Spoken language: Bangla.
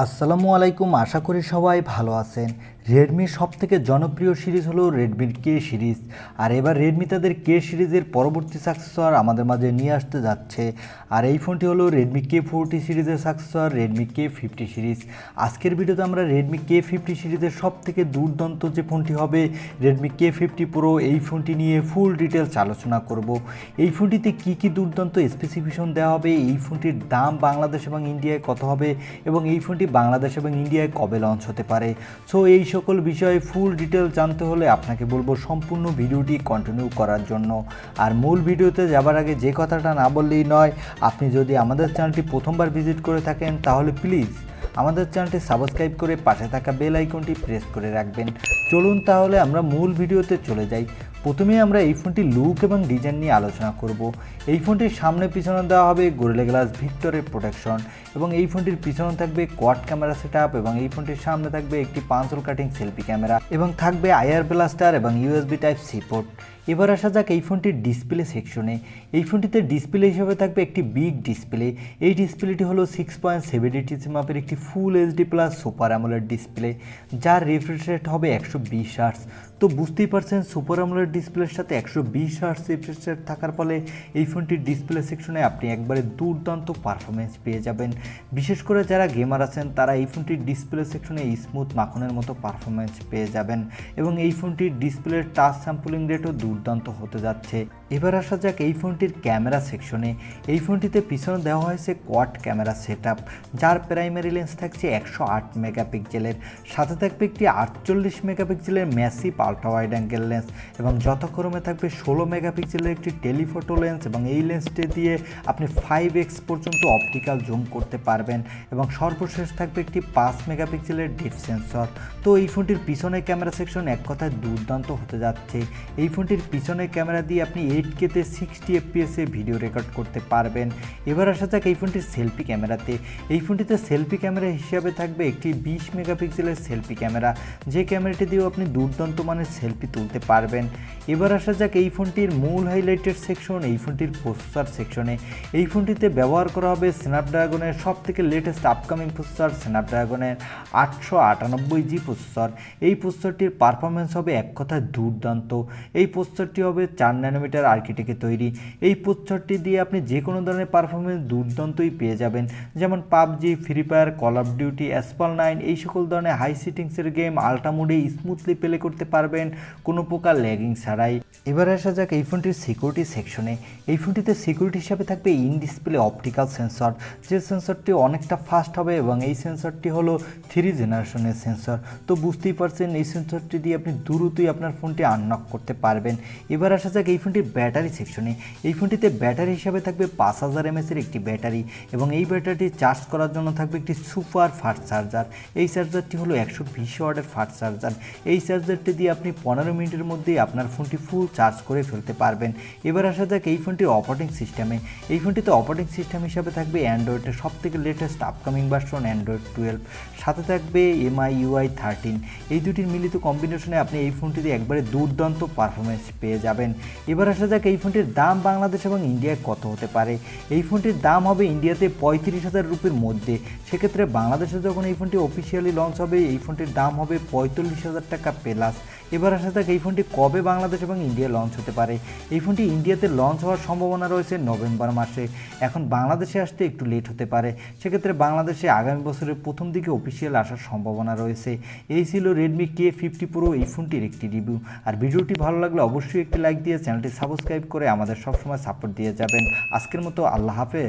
আসসালামু আলাইকুম, আশা করি সবাই ভালো আছেন। রেডমির সবথেকে জনপ্রিয় সিরিজ হলো রেডমির কে সিরিজ। আর এবার রেডমি তাদের কে সিরিজের পরবর্তী সাকসেসর আমাদের মাঝে নিয়ে আসতে যাচ্ছে। আর এই ফোনটি হলো রেডমি K40 সিরিজের সাকসেসর রেডমি K50 সিরিজ। আজকের ভিডিওতে আমরা রেডমি K50 সিরিজের সবথেকে দুর্দান্ত যে ফোনটি হবে রেডমি K50 প্রো, এই ফোনটি নিয়ে ফুল ডিটেলস আলোচনা করব। এই ফোনটিতে কী কী দুর্দান্ত স্পেসিফিকেশন দেওয়া হবে, এই ফোনটির দাম বাংলাদেশ এবং ইন্ডিয়ায় কত হবে এবং এই ফোনটি বাংলাদেশ এবং ইন্ডিয়ায় কবে লঞ্চ হতে পারে। সো এই সকল বিষয়ে ফুল ডিটেল জানতে হলে আপনাকে বলবো সম্পূর্ণ ভিডিওটি কন্টিনিউ করার জন্য। আর মূল ভিডিওতে যাবার আগে যে কথাটা না বললেই নয়, আপনি যদি আমাদের চ্যানেলটি প্রথমবার ভিজিট করে থাকেন তাহলে প্লিজ আমাদের চ্যানেলটি সাবস্ক্রাইব করে পাশে থাকা বেল আইকনটি প্রেস করে রাখবেন। চলুন তাহলে আমরা মূল ভিডিওতে চলে যাই। প্রথমে আমরা এই ফোনটির লুক এবং ডিজাইন নিয়ে আলোচনা করব। এই ফোনটির সামনে পিছনে দেওয়া হবে গরিলা গ্লাস ভিক্টরের প্রোটেকশন এবং এই ফোনটির পিছনে থাকবে কোয়াড ক্যামেরা সেটআপ এবং এই ফোনটির সামনে থাকবে একটি পাঁচল কাটিং সেলফি ক্যামেরা এবং থাকবে আইআর ব্লাস্টার এবং ইউএসবি টাইপ সি পোর্ট। এবার আসা যাক এই ফোনটির ডিসপ্লে সেকশনে। এই ফোনটিতে ডিসপ্লে হিসেবে থাকবে একটি বিগ ডিসপ্লে। এই ডিসপ্লেটি হলো 6.7 মাপের একটি full HD plus super AMOLED display, যার রিফ্রেশ রেট হবে 120 হার্টজ। তো বুঝতেই পারছেন সুপার অ্যামোলেড ডিসপ্লের সাথে 120 হার্টজ রিফ্রেশ রেট থাকার ফলে এই ফোনটির ডিসপ্লে সেকশনে আপনি একবারে দুর্দান্ত পারফরমেন্স পেয়ে যাবেন। বিশেষ করে যারা গেমার আছেন তারা এই ফোনটির ডিসপ্লে সেকশনে স্মুথ মাখনের মতো পারফরমেন্স পেয়ে যাবেন এবং এই ফোনটির ডিসপ্লের টাচ স্যাম্পলিং রেটও দুর্দান্ত হতে যাচ্ছে। এবার আসা যাক এই ফোনটির ক্যামেরা সেকশনে। এই ফোনটিতে পিছনে দেওয়া হয়েছে কোয়াড ক্যামেরা সেটআপ, যার প্রাইমারি লেন্স থাকছে 108 মেগাপিক্সেলের, সাথে থাকবে একটি 48 মেগাপিক্সেলের massive ultra wide angle lens এবং যথাক্রমে থাকবে 16 মেগাপিক্সেলের একটি টেলিফোটো লেন্স এবং এই লেন্সটি দিয়ে আপনি 5x পর্যন্ত অপটিক্যাল জুম করতে পারবেন এবং সর্বশেষ থাকবে একটি 5 মেগাপিক্সেলের ডিপ সেন্সর। তো এই ফোনটির পিছনের ক্যামেরা সেকশন এক কথায় দুর্দান্ত হতে যাচ্ছে। এই ফোনটির পিছনের ক্যামেরা দিয়ে আপনি 8Kতে 60 FPS ভিডিও রেকর্ড করতে পারবেন। এবার আসা যাক এই ফোনটির সেলফি ক্যামেরাতে। এই ফোনটিতে সেলফি ক্যামেরা হিসাবে থাকবে একটি 20 মেগাপিক্সেলের সেলফি ক্যামেরা, যে ক্যামেরাটি দিয়েও আপনি দুর্দান্ত মানের সেলফি তুলতে পারবেন। এবার আসা যাক এই ফোনটির মূল হাইলাইটেড সেকশন, এই ফোনটির প্রসেসর সেকশনে। এই ফোনটিতে ব্যবহার করা হবে স্ন্যাপড্রাগনের সবথেকে লেটেস্ট আপকামিং প্রসেসর স্ন্যাপড্রাগনের 898G প্রসেসর। এই প্রসেসরটির পারফরমেন্স হবে এক কথায় দুর্দান্ত। এই প্রসেসরটি হবে 4 ন্যানোমিটার আর্কিটেক্টে তৈরি। এই প্রসেসরটি দিয়ে আপনি যে কোনো ধরনের পারফরমেন্স দুর্দান্তই পেয়ে যাবেন, যেমন PUBG, free fire, call of duty, Asphalt 9 এই সকল ধরনের হাই সিটিংসের গেম আল্ট্রা মোডে স্মুথলি প্লে করতে পারবেন কোনো প্রকার ল্যাগিং ছাড়াই। এবার আসা যাক এই ফোনটির সিকিউরিটি সেকশনে। এই ফোনটিতে সিকিউরিটি হিসাবে থাকবে ইন ডিসপ্লে অপটিক্যাল সেন্সর, যে সেন্সরটি অনেকটা ফাস্ট হবে এবং এই সেন্সরটি হলো 3 জেনারেশনের সেন্সর। তো বুঝতেই পারছেন এই সেন্সরটি দিয়ে আপনি দ্রুতই আপনার ফোনটি আনলক করতে পারবেন। এবার আসা যাক এই ফোনটির ব্যাটারি সেকশনে। এই ফোনটিতে ব্যাটারি হিসাবে থাকবে 5000 mAh একটি ব্যাটারি এবং এই ব্যাটারিটি চার্জ করার জন্য থাকবে একটি সুপার ফাস্ট চার্জার। এই চার্জারটি হলো 120 ওয়াটের ফাস্ট চার্জার। এই চার্জারটি দিয়ে আপনি 15 মিনিটের মধ্যেই আপনার ফোনটি ফুল চার্জ করে ফেলতে পারবেন। এবার আসা যাক এই ফোনটির অপারেটিং সিস্টেমে। এই ফোনটিতে অপারেটিং সিস্টেম হিসাবে থাকবে অ্যান্ড্রয়েডের সবথেকে লেটেস্ট আপকামিং ভার্সন অ্যান্ড্রয়েড 12, সাথে থাকবে MIUI 13। এই দুটির মিলিত কম্বিনেশনে আপনি এই ফোনটিতে একবারে দুর্দান্ত পারফরমেন্স পেয়ে যাবেন। এবার আসা যাক এই ফোনটির দাম বাংলাদেশ এবং ইন্ডিয়ায় কত হতে পারে। এই ফোনটির দাম হবে ইন্ডিয়াতে 35,000 রুপির মধ্যে। সেক্ষেত্রে বাংলাদেশে যখন এই ফোনটি অফিসিয়ালি লঞ্চ হবে এই ফোনটির দাম হবে 45,000 টাকা প্লাস। এবার আসা যাক এই ফোনটি কবে বাংলাদেশ এবং ইন্ডিয়া লঞ্চ হতে পারে। এই ফোনটি ইন্ডিয়াতে লঞ্চ হওয়ার সম্ভাবনা রয়েছে নভেম্বর মাসে। এখন বাংলাদেশে আসতে একটু লেট হতে পারে, সেক্ষেত্রে বাংলাদেশে আগামী বছরের প্রথম দিকে অফিসিয়াল আসার সম্ভাবনা রয়েছে। এই ছিল রেডমি K50 প্রো এই ফোনটির একটি রিভিউ। আর ভিডিওটি ভালো লাগলে অবশ্যই একটি লাইক দিয়ে চ্যানেলটি সাবস্ক্রাইব করে আমাদের সবসময় সাপোর্ট দিয়ে যাবেন। আজকের মতো আল্লাহ হাফেজ।